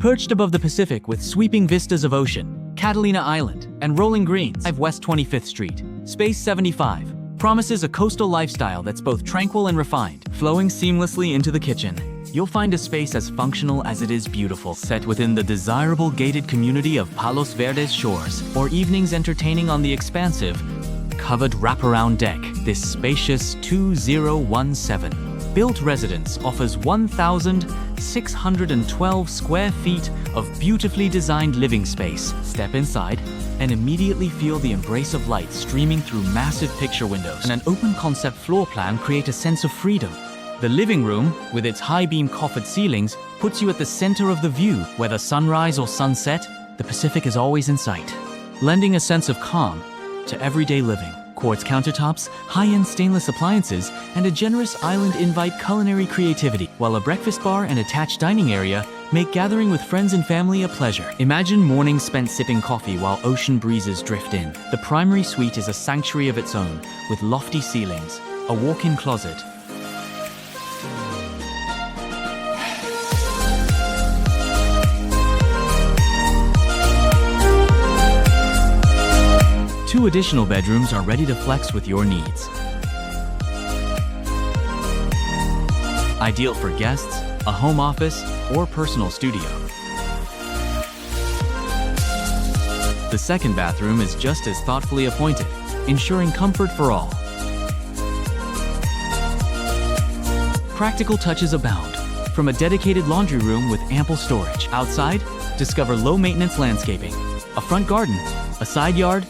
Perched above the Pacific with sweeping vistas of ocean, Catalina Island, and rolling greens, 5 West 25th Street, Space 75 promises a coastal lifestyle that's both tranquil and refined. Flowing seamlessly into the kitchen, you'll find a space as functional as it is beautiful, set within the desirable gated community of Palos Verdes Shores, or evenings entertaining on the expansive, covered wraparound deck. This spacious 2017 built residence offers 1,612 square feet of beautifully designed living space. Step inside and immediately feel the embrace of light streaming through massive picture windows, and an open concept floor plan create a sense of freedom. The living room, with its high-beam coffered ceilings, puts you at the center of the view. Whether sunrise or sunset, the Pacific is always in sight, lending a sense of calm to everyday living. Quartz countertops, high-end stainless appliances, and a generous island invite culinary creativity, while a breakfast bar and attached dining area make gathering with friends and family a pleasure. Imagine mornings spent sipping coffee while ocean breezes drift in. The primary suite is a sanctuary of its own, with lofty ceilings, a walk-in closet, Two additional bedrooms are ready to flex with your needs. Ideal for guests, a home office, or personal studio. The second bathroom is just as thoughtfully appointed, ensuring comfort for all. Practical touches abound, from a dedicated laundry room with ample storage. Outside, discover low-maintenance landscaping, a front garden, a side yard,